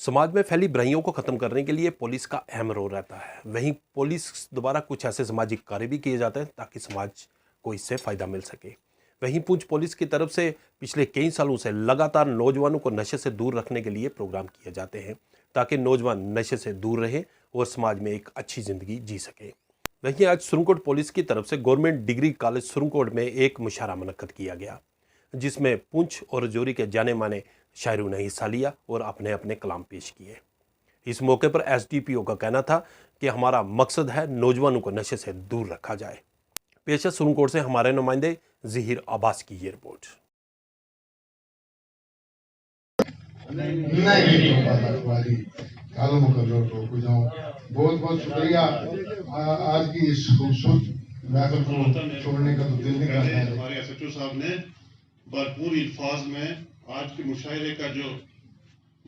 समाज में फैली बुराइयों को ख़त्म करने के लिए पुलिस का अहम रोल रहता है। वहीं पुलिस द्वारा कुछ ऐसे सामाजिक कार्य भी किए जाते हैं ताकि समाज को इससे फ़ायदा मिल सके। वहीं पूंछ पुलिस की तरफ से पिछले कई सालों से लगातार नौजवानों को नशे से दूर रखने के लिए प्रोग्राम किए जाते हैं ताकि नौजवान नशे से दूर रहें और समाज में एक अच्छी ज़िंदगी जी सके। वहीं आज सुरनकोट पुलिस की तरफ से गवर्नमेंट डिग्री कॉलेज सुरनकोट में एक मुशायरा मुनक्कद किया गया, जिसमें पूंछ और राजौरी के जाने माने शायरों ने हिस्सा लिया और अपने अपने कलाम पेश किए। इस मौके पर एसडीपीओ का कहना था कि हमारा मकसद है नौजवानों को नशे से दूर रखा जाए। पेश है सुरनकोट से हमारे नुमाइंदे ज़हीर अब्बास की ये रिपोर्ट। बहुत बहुत शुक्रिया। आज की इस खूबसूरत महफिल को छोड़ने का तो दिल नहीं करता है। हमारे एसएचओ साहब ने भरपूर अल्फाज में आज के मुशायरे का जो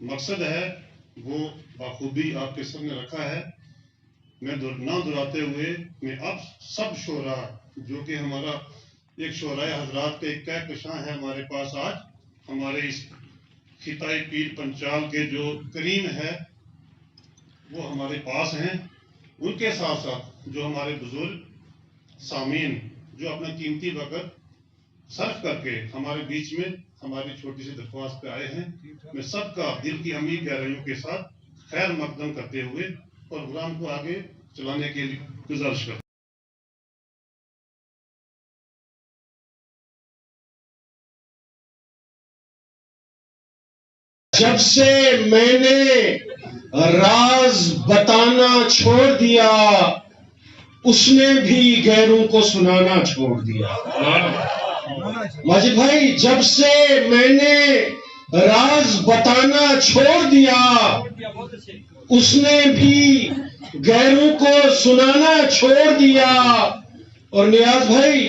मकसद है वो बाखूबी आपके सामने रखा है। मैं ना दोहराते हुए मैं अब सब शोरा जो कि हमारा एक शोराए हजरात के एक कहकशां है हमारे पास आज हमारे इस खिताई पीर पंचाल के जो करीम है वो हमारे पास हैं। उनके साथ साथ जो हमारे बुजुर्ग सामीन जो अपना कीमती वक्त सर्फ करके हमारे बीच में हमारी छोटी सी दरख्वास्त पे आए हैं, मैं सबका दिल की अमीर गहराइयों के साथ खैर मकदम करते हुए प्रोग्राम को आगे चलाने के लिए गुजारिश करता हूं। जब से मैंने राज बताना छोड़ दिया, उसने भी गैरों को सुनाना छोड़ दिया। माजिद भाई, जब से मैंने राज बताना छोड़ दिया, उसने भी गैरों को सुनाना छोड़ दिया। और नियाज भाई,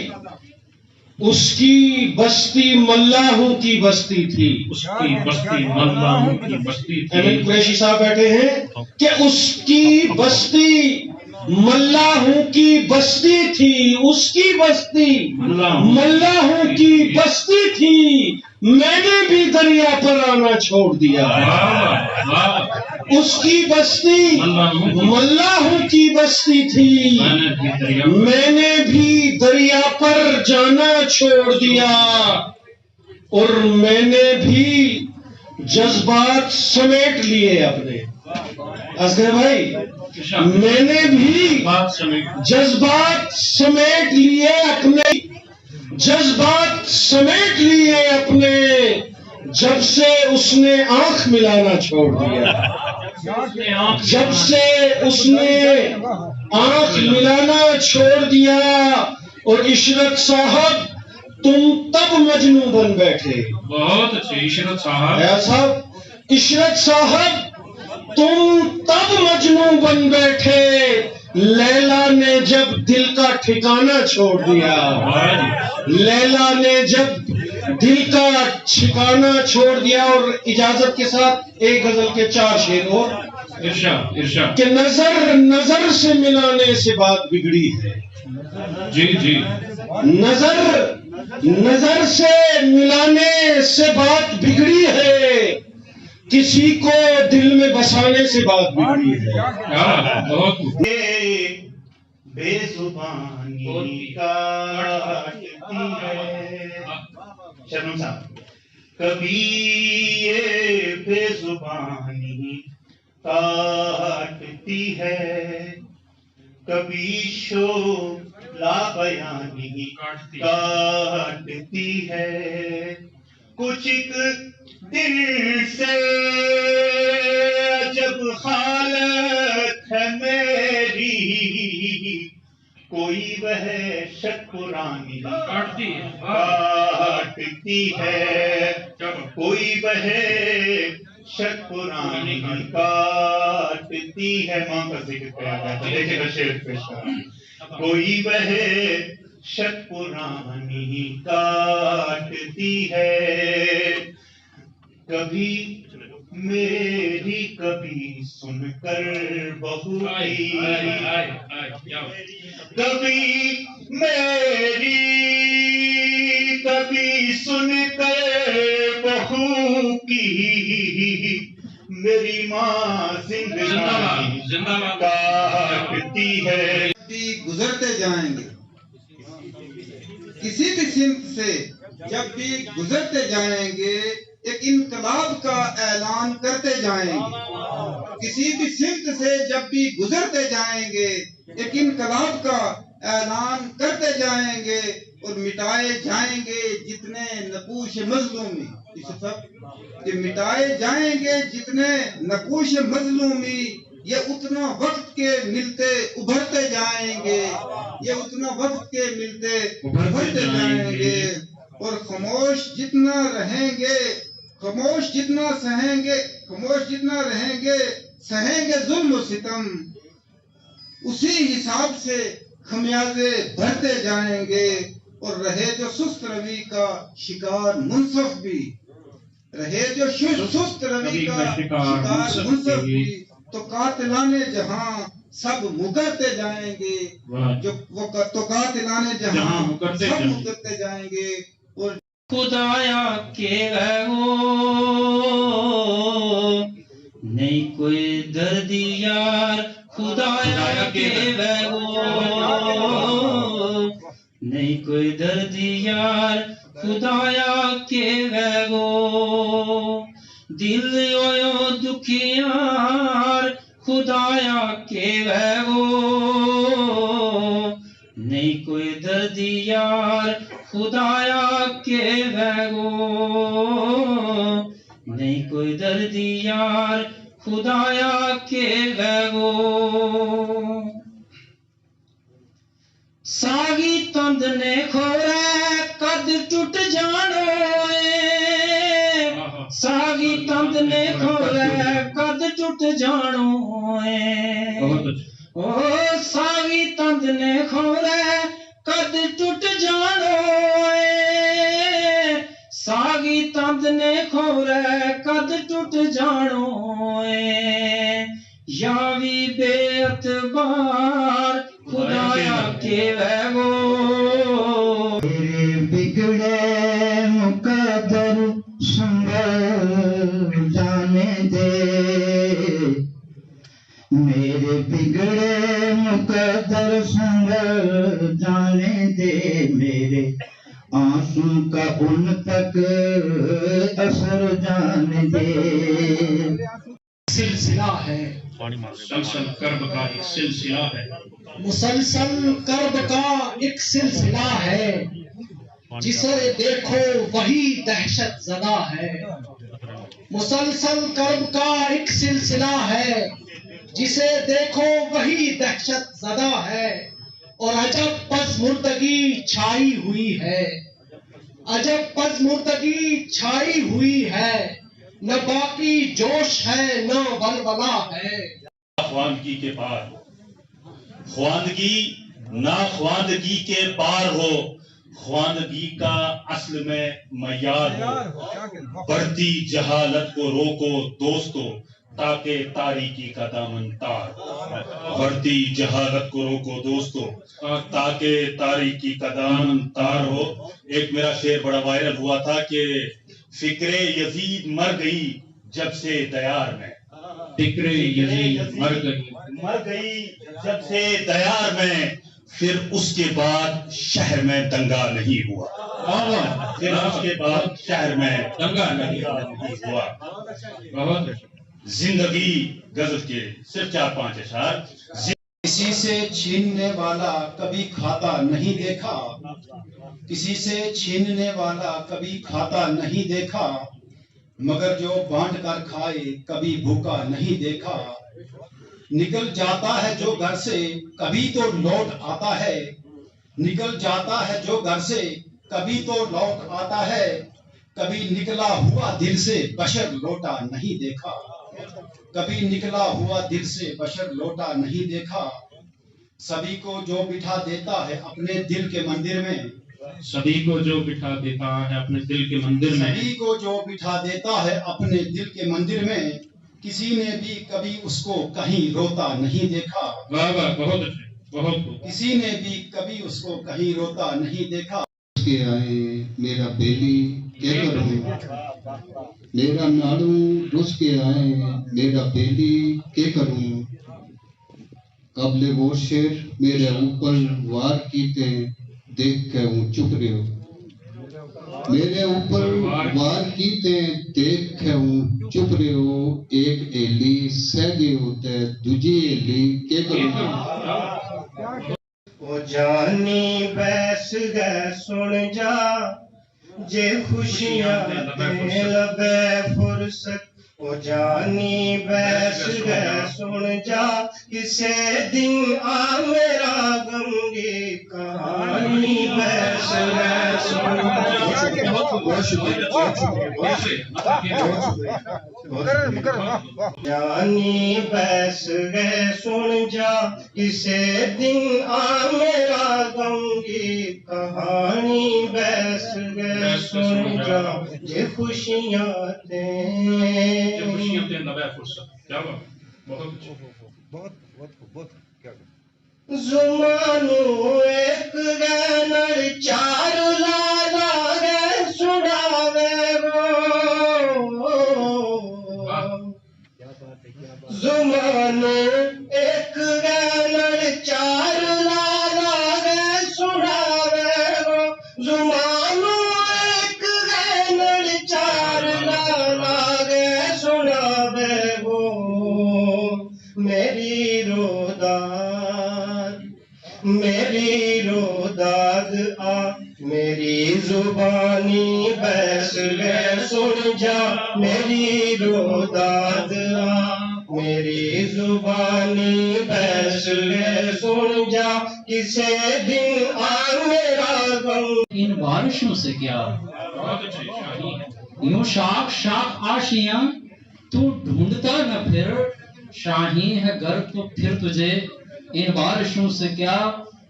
उसकी बस्ती मल्लाहों की बस्ती थी। उसकी बस्ती मल्लाहों की बस्ती थी। अमीन कुरैशी साहब बैठे हैं कि उसकी बस्ती मल्लाहों की बस्ती थी। उसकी बस्ती मल्लाहों की बस्ती थी। मैंने भी दरिया पर आना छोड़ दिया। उसकी बस्ती मल्लाहों की बस्ती थी। मैंने भी दरिया पर जाना छोड़ दिया। और मैंने भी जज्बात समेट लिए अपने। असगर भाई, मैंने भी जज्बात समेट लिए अपने। जज्बात समेट लिए अपने, जब से उसने आंख मिलाना छोड़ दिया। जब से उसने आंख मिलाना छोड़ दिया। और इशरत साहब, तुम तब मजनू बन बैठे। बहुत अच्छे इशरत साहब। इशरत साहब, तुम तब मजनू बन बैठे। लैला ने जब दिल का ठिकाना छोड़ दिया। लैला ने जब दिल का ठिकाना छोड़ दिया। और इजाजत के साथ एक गजल के 4 शेर और इरशाद कि नजर नजर से मिलाने से बात बिगड़ी है। जी जी। नजर से मिलाने से बात बिगड़ी है। किसी को दिल में बसाने से बात बिगड़ी है। बहुत बेजुबानी काटती है। शर्म साहब, कभी ये बेजुबानी काटती है, कभी शोला बयानी काटती है। कुछ एक दिल से जब हालत है मेरी, कोई वह शक पुरानी काटती है। कोई वह शक पुरानी काटती है। मां का जिक्र किया गया था, देखिएगा शेर पेश करा। कोई वह शक पुरानी काटती है। कभी मेरी कभी सुनकर बहू की, कभी मेरी कभी सुनकर बहू की, میری ماں زندہ زندگانی باد کاٹتی ہے. بھی گزرتے جائیں گے، کسی بھی سمت سے جب بھی گزرتے جائیں گے ایک انقلاب کا اعلان کرتے جائیں گے. کسی بھی سمت سے جب بھی گزرتے جائیں گے ایک انقلاب کا اعلان کرتے جائیں گے اور مٹائے جائیں گے جتنے نقوش مظلومی، کہ مٹائے جائیں گے جتنے نقوش مظلومی، یہ اتنا وقت کے ملتے ابھرتے جائیں گے، یہ اتنا وقت کے ملتے ابھرتے جائیں گے. اور خاموش جتنا رہیں گے، خاموش جتنا سہیں گے، خاموش جتنا رہیں گے سہیں گے ظلم و ستم، اسی حساب سے خمیازے بھرتے جائیں گے. اور رہے جو سست روی کا شکار منصف بھی، رہے جو سست روی کا شکار منصف بھی، تو قاتلان جہاں سب مکرتے جائیں گے، جو وہ تو قاتلان جہاں سب مکرتے جائیں گے. اور خدایا کے وہ نہیں کوئی درد یار، خدایا کے وہ نہیں کوئی درد یار، خدایا کے وہ دل اویو دکھیار، خدایا کے وہ نہیں کوئی درد یار، خدایا کے وہ نہیں کوئی درد یار، خدایا کے وہ ساگی تند نے کھورے قد ٹوٹ جانو ساگی تند نے کھورے قد ٹوٹ جانو او ساگی تند نے کھورے قد ٹوٹ جانو ساگی تند نے کھورے قد ٹوٹ جانو یاوی بے اعتبار خدایا کے وہ میرے بگڑے مقدر سنبھل جانے دے، میرے بگڑے مقدر سنبھل جانے دے، میرے آنسو کا ان تک اثر جانے دے. سلسلہ ہے، مسلسل کرب کا ایک سلسلہ ہے، مسلسل کرب کا ایک سلسلہ ہے، جسے دیکھو وہی دہشت زدہ ہے. مسلسل کرب کا ایک سلسلہ ہے، جسے دیکھو وہی دہشت زدہ ہے. اور عجب پژمردگی چھائی ہوئی ہے، عجب پژمردگی چھائی ہوئی ہے، نہ باقی جوش ہے نہ ولولہ ہے. خواندگی کے پار، خواندگی ناخواندگی کے پار ہو، خواندگی کا اصل میں معیار ہو. بڑھتی جہالت کو روکو دوستو تاکہ تاریکی کا دامن تار ہو. بڑھتی جہالت کو روکو دوستو تاکہ تاریکی کا دامن تار ہو. ایک میرا شعر بڑا وائرل ہوا تھا کہ فکر یزید مر گئی جب سے دیار میں، فکر یزید مر گئی جب سے دیار میں، پھر اس کے بعد شہر میں دنگا نہیں ہوا، پھر اس کے بعد شہر میں دنگا نہیں ہوا. بہت زندگی غزل کے صرف 4-5 اشعار. کسی سے چھیننے والا کبھی کھاتا نہیں دیکھا، کسی سے چھیننے والا کبھی کھاتا نہیں دیکھا، مگر جو بانٹ کر کھائے کبھی بھوکا نہیں دیکھا. نکل جاتا ہے جو گھر سے کبھی تو لوٹ آتا ہے، نکل جاتا ہے جو گھر سے کبھی تو لوٹ آتا ہے، کبھی نکلا ہوا دل سے بشر لوٹا نہیں دیکھا، کبھی نکلا ہوا دل سے بشر لوٹا نہیں دیکھا. سبھی کو جو بٹھا دیتا ہے اپنے دل کے مندر میں، سبھی کو جو بٹھا دیتا ہے اپنے دل کے مندر میں، سبھی کو جو بٹھا دیتا ہے اپنے دل کے مندر میں، کسی نے بھی کبھی اس کو کہیں روتا نہیں دیکھا. واہ واہ بہت اچھے بہت خوب. کسی نے بھی کبھی اس کو کہیں روتا نہیں دیکھا. کے آئے میرا بیلی کے کروں میرا نالوں رس کے آئے میرا بیلی کے کروں قبل وہ شیر میرے اوپر وار کیتے دیکھ کے ہوں چپ رہے ہو میرے اوپر وار کیتے دیکھ کے ہوں چپ رہے ہو ایک ایلی سہ گئے ہوتے دوجی ایلی کے کروں وہ جانی بیس گئے سن جا جے خوشیاں دے لبے فرصت وہ جانی بیس گئے سن جا کسے دن آ میرا غمگی کہانی بیس گئے سن جانی بیس گئے سن جا کسے دن آ میرا غمگی کہانی بیس گئے سن جا یہ خوشیاں دیں زمانو ایک گینر چار لالا گے سڑاوے رو زمانو ایک گینر چار لالا گے سڑاوے رو زمانو ایک گینر چار لالا گے سڑاوے رو میری روداد آ میری زبانی بیس گئے سن جا میری روداد آ میری زبانی بیس گئے سن جا کسے دن آ میرا غم ان بارشوں سے کیا یوں شاخ شاخ آشیاں تو ڈھونڈتا نہ پھر شاہین ہے گر تو پھر تجھے ان بارشوں سے کیا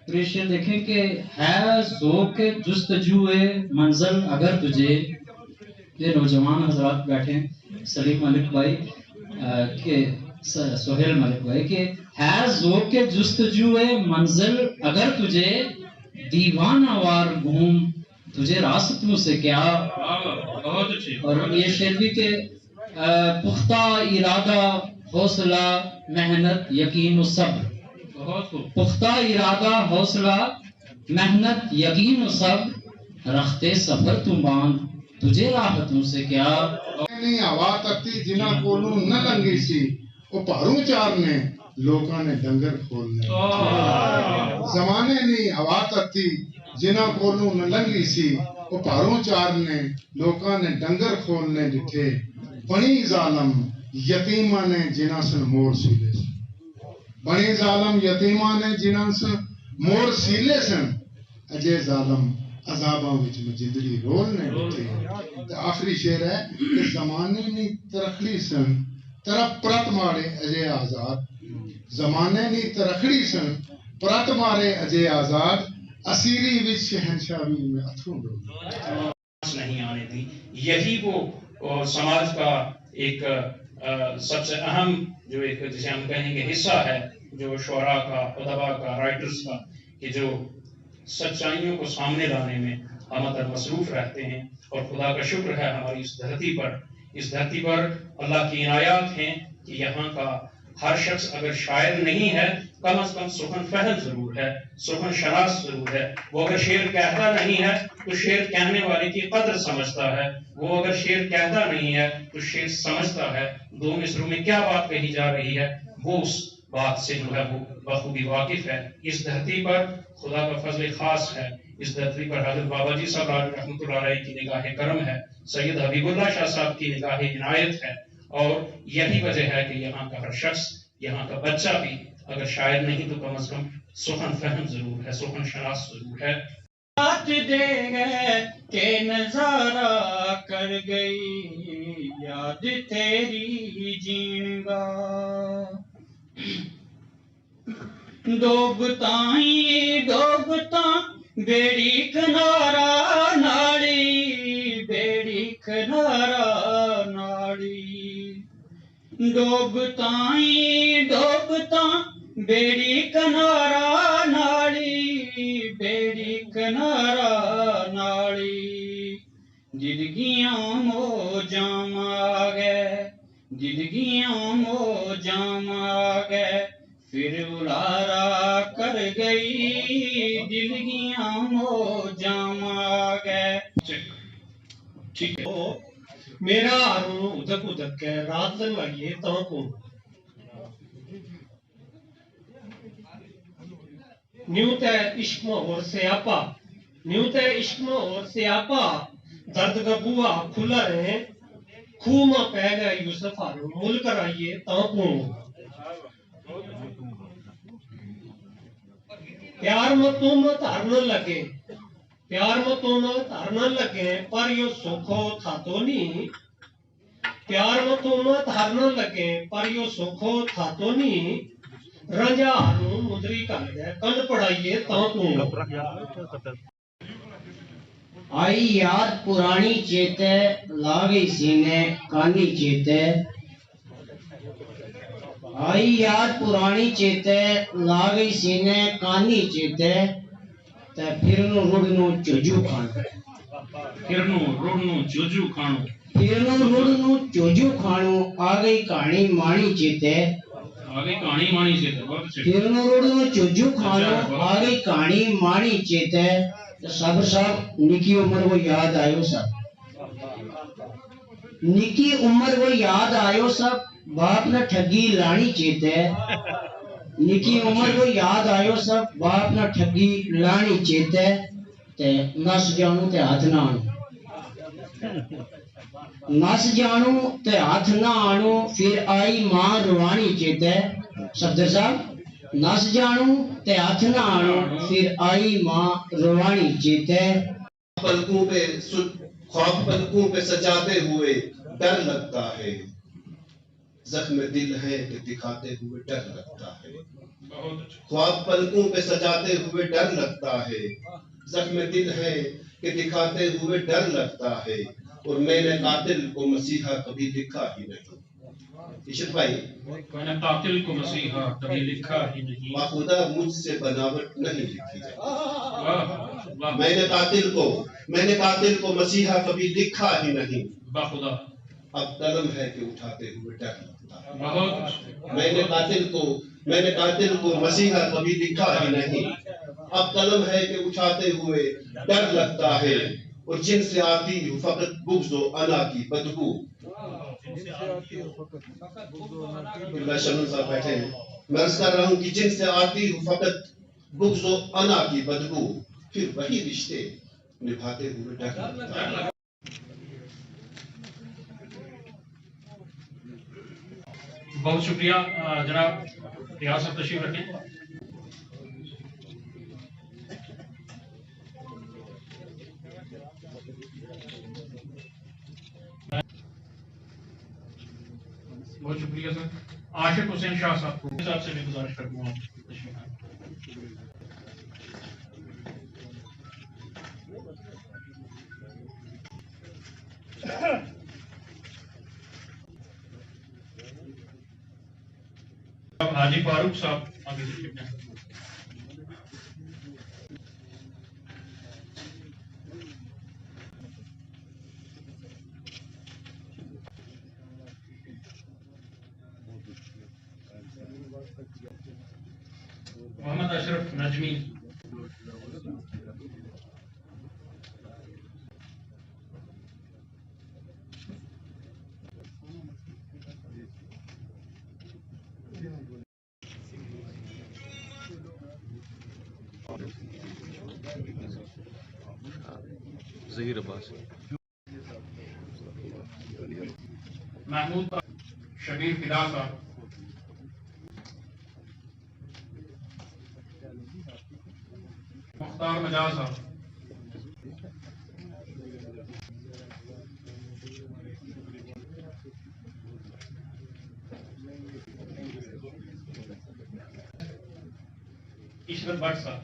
پریشر دیکھیں کہ ہے ذوق جستجوئے منزل اگر تجھے یہ نوجوان حضرات بیٹھے سلیم ملک بھائی کہ سہیل ملک بھائی کہ ہے ذوق جستجوئے منزل اگر تجھے دیوانہ وار گھوم تجھے راستوں سے کیا اور یہ شعر بھی کہ پختہ ارادہ حوصلہ محنت یقین و صبر پختہ ارادہ حوصلہ محنت یقین و صبر رختے سفر تم باندھ تجھے راحتوں سے کیا نہیں ہوا تتی جنہ کولوں نہ لنگی سی وہ پہروں چار نے لوکاں نے ڈنگر کھولنے زمانے نہیں ہوا تتی جنہ کولوں نہ لنگی سی وہ پہروں چار نے لوکاں نے ڈنگر کھولنے ڈٹھے بنی ظالم یتیمہ نے جنہ سن مور سیلے سن بنی ظالم یتیمہ نے جنہ سن مور سیلے سن اجے ظالم عذاباں وچ مجندری رولنے ڈٹھے آخری شعر ہے کہ زمانے نے ترخلی سن طرف پرت مارے اجے آزاد زمانے نے ترخلی سن پرت مارے اجے آزاد اسیری وچ شہنشاہی میں اتھروں نہیں آنے دی یہی وہ سماج کا ایک سب سے اہم جو ایک جسے ہم کہیں گے حصہ ہے جو شعراء کا ادبا کا رائٹرز کا کہ جو سچائیوں کو سامنے لانے میں ہم مصروف رہتے ہیں اور خدا کا شکر ہے ہماری اس دھرتی پر اللہ کی عنایات ہیں کہ یہاں کا ہر شخص اگر شاعر نہیں ہے کم از کم سخن فہم ضرور ہے سخن شناس ضرور ہے وہ اگر شعر کہتا نہیں ہے تو شعر کہنے والے کی قدر سمجھتا ہے وہ اگر شعر کہتا نہیں ہے تو شعر سمجھتا ہے دو مصروں میں کیا بات کہی جا رہی ہے وہ اس بات سے جو ہے وہ بخوبی واقف ہے اس دھرتی پر خدا کا فضل خاص ہے اس دھرتی پر حضرت بابا جی صاحب رحمۃ اللہ علیہ کی نگاہ کرم ہے سید حبیب اللہ شاہ صاحب کی نگاہ عنایت ہے اور یہی وجہ ہے کہ یہاں کا ہر شخص یہاں کا بچہ بھی اگر شاعر نہیں تو کم از کم سخن فہم ضرور ہے سخن شناس ضرور ہے دے گئے کہ نظارہ کر گئی یاد تیری جین گا ڈوبتا بیڑی کنارا ناڑی بیڑی کنارا ناڑی ڈوبتا بیڑی کنارا ناڑی بیڑی کنارا ناڑی जिंदगियां मौजां मांगे, जिंदगियां मौजां मांगे, फिर उलारा कर गई जिंदगियां मौजां मांगे। ठीक है। मेरा आरू उदक उदक के रात लगाइए तो को न्यूते इश्क में और स्यापा, न्यूते इश्क में और स्यापा, दर्द का बुआ खुला है, खूह में पै गए यूसुफ आरू मुल कराइए तो को प्यार में तुम धारने लगे, प्यार में तुम धारने लगे, पर यो सुखो था तो नहीं, प्यार में तुम धारने लगे, पर यो सुखो था तो नहीं, रंजा हारू मुद्री कर दे कन पढ़ाइए तो तू। आई याद पुरानी चेते लागी सीने कानी चेते, आई याद पुरानी चेते लागी सीने कानी चेते, ते फिरनु रुड़नु चुजू खानो, फिरनु रुड़नु चुजू खानो, फिरनु रुड़नु चुजू खानो, आ गई कहानी माणी चेते, आगे कहानी मानी से बहुत अच्छे। फिरनु रुड़नु चुजू खानो, आ गई कहानी माणी चेते, सब सब निकी उम्र को याद आयो सब, निकी उम्र को याद आयो सब, बाप ने ठगी लानी चेते, निकी उम्र को याद आयो सब, बाप ने ठगी लानी चेते, ते नस जानू ते हाथ ना आणू, नस जानू ते हाथ ना आणू, फिर आई मां रुवानी चेते। सफदर साहब, नस जानू ते हाथ ना आणू, फिर आई मां रुवानी चेते। पलकों पे ख्वाब पलकों पे सजाते हुए डर लगता है, जख्म दिल है कि दिखाते हुए डर लगता है, ख्वाब पलकों पे सजाते हुए डर लगता है, जख्म दिल है कि दिखाते हुए डर लगता है, और मैंने कातिल को मसीहा कभी लिखा ही नहीं। इशरत भाई, मैंने कातिल को मसीहा कभी लिखा ही नहीं, बाखुदा मुझसे बनावट नहीं लिखी जाती। वाह वाह, मैंने कातिल को मसीहा कभी लिखा ही नहीं, बाखुदा अब कलम है कि उठाते हुए डर लगता है। बहुत। मैंने कातिल को मसीहा कभी लिखा ही नहीं, अब कलम है कि उठाते हुए डर लगता है, और जिनसे आती हूँ फकत बुग़्ज़ व अना की बदबू। शमीम साहब बैठे हैं, मैं अर्ज़ कर रहा हूँ कि जिनसे आती हूँ फकत बुग़्ज़ व अना की बदबू, फिर वही रिश्ते निभाते हुए डर लगता है। बहुत शुक्रिया जनाब, रियाज साहब तशरीफ रखें। बहुत शुक्रिया सर। आशिक हुसैन शाह साहब को साहब से भी गुजारिश करूंगा तशरीफ लाएं। हाजी फारूक साहब आगे तशरीफ लाएं। मोहम्मद अशरफ नजमी, ज़हीर अब्बास, महमूद शबीर फिदा साहब, मुख्तार मजाज साहब, इशरत भट्ट साहब,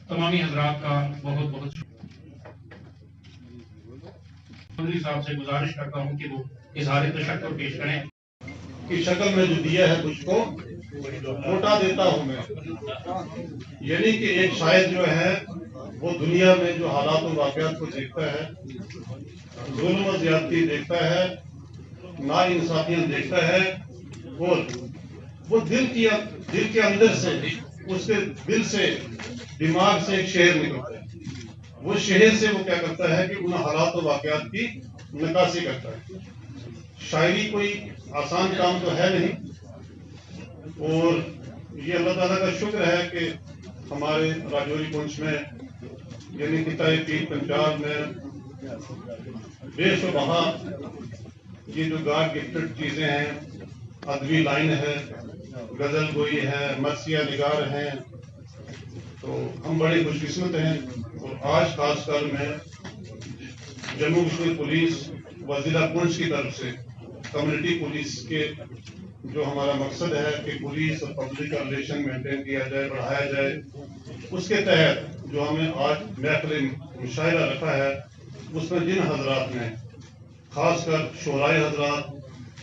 तमामी हजरात का बहुत बहुत मंत्री साहब से गुजारिश करता हूं कि वो इजहार तशक्कुर पेश करें। की शक्ल में जो दिया है मुझको लौटा देता हूँ मैं। यानी कि एक शायर जो है वो दुनिया में जो हालात और वाक़यात को देखता है, जुल्म और ज़्यादती देखता है, नाइंसाफियाँ देखता है, और वो दिल के अंदर से, उसके दिल से, दिमाग से एक शेर निकलता है। वो शहर से वो क्या करता है कि उन हालात और वाक़यात की नक्काशी करता है। शायरी कोई आसान काम तो है नहीं, और ये अल्लाह ताला का शुक्र है कि हमारे राजौरी पुंछ में यानी कि ताए पीर पंजाब में बेशुबहा ये जो गॉड गिफ्टेड चीज़ें हैं, अदबी लाइन है, गज़ल गोई है, मरसिया निगार हैं, तो हम बड़े खुशकिस्मत हैं। और आज खासकर मैं जम्मू कश्मीर पुलिस व जिला पुंछ की तरफ से कम्युनिटी पुलिस के जो हमारा मकसद है कि पुलिस और पब्लिक का रिलेशन मेंटेन किया जाए, बढ़ाया जाए, उसके तहत जो हमें आज महफिल मुशायरा रखा है, उसमें जिन हजरात ने खासकर शोराए हजरात,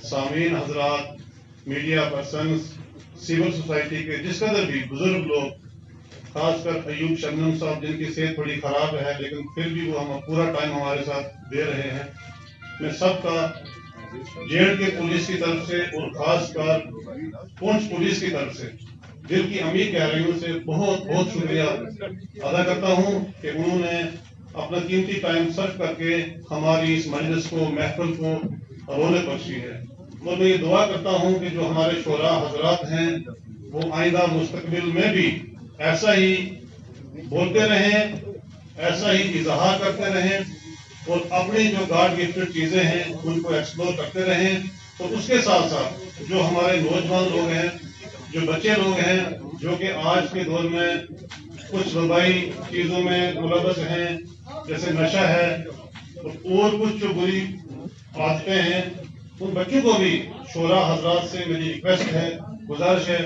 सामीन हजरात, मीडिया पर्सन्स, सिविल सोसाइटी के जिस कदर भी बुजुर्ग लोग, खासकर अयूब शबनम साहब जिनकी सेहत थोड़ी खराब है लेकिन फिर भी वो हम पूरा टाइम हमारे साथ दे रहे हैं, मैं सबका जेएंडके पुलिस की तरफ से और खासकर पुंछ पुलिस की तरफ से दिल की अमीर गहराइयों से बहुत बहुत शुक्रिया अदा करता हूं कि उन्होंने अपना कीमती टाइम सर्व करके हमारी इस मजलिस को, महफिल को रौनक बख्शी है। और मैं ये दुआ करता हूं कि जो हमारे शोरा हजरात हैं वो आइंदा मुस्तकबिल में भी ऐसा ही बोलते रहें, ऐसा ही इजहार करते रहें, और अपनी जो गॉड गिफ्टेड चीज़ें हैं उनको एक्सप्लोर करते रहें। तो उसके साथ साथ जो हमारे नौजवान लोग हैं, जो बच्चे लोग हैं, जो कि आज के दौर में कुछ वबाई चीज़ों में मुलव्वस हैं, जैसे नशा है और कुछ जो बुरी आदतें हैं, उन बच्चों को भी शोरा हजरात से मेरी रिक्वेस्ट है, गुजारिश है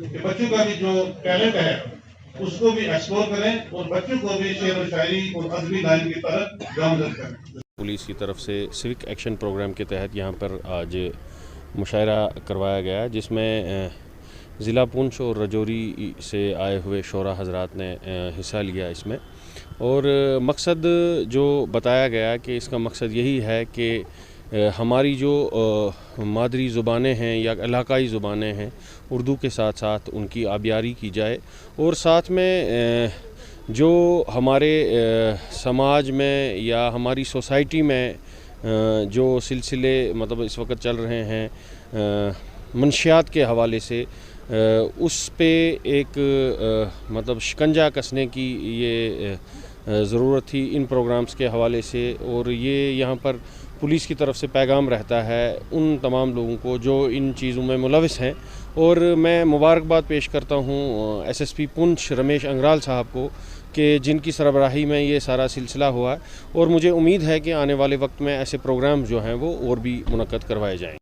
कि बच्चों का भी जो टैलेंट है उसको भी एक्सप्लोर करें और बच्चों को भी शेर व शायरी और अदबी लाइन की तरफ गामजद करें। पुलिस की तरफ से सिविक एक्शन प्रोग्राम के तहत यहाँ पर आज मुशायरा करवाया गया, जिसमें ज़िला पुंछ और राजौरी से आए हुए शोरा हजरात ने हिस्सा लिया इसमें। और मकसद जो बताया गया कि इसका मकसद यही है कि हमारी जो मादरी ज़ुबानें हैं या इलाकाई ज़ुबानें हैं, उर्दू के साथ साथ उनकी आबियारी की जाए, और साथ में जो हमारे समाज में या हमारी सोसाइटी में जो सिलसिले मतलब इस वक्त चल रहे हैं मंशियात के हवाले से, उस पे एक मतलब शिकंजा कसने की ये ज़रूरत थी इन प्रोग्राम्स के हवाले से। और ये यहाँ पर पुलिस की तरफ से पैगाम रहता है उन तमाम लोगों को जो इन चीज़ों में मुलविस हैं। और मैं मुबारकबाद पेश करता हूँ एसएसपी पुंछ रमेश अंगराल साहब को कि जिनकी सरबराही में ये सारा सिलसिला हुआ है, और मुझे उम्मीद है कि आने वाले वक्त में ऐसे प्रोग्राम जो हैं वो और भी मुनक्कद करवाए जाएँ।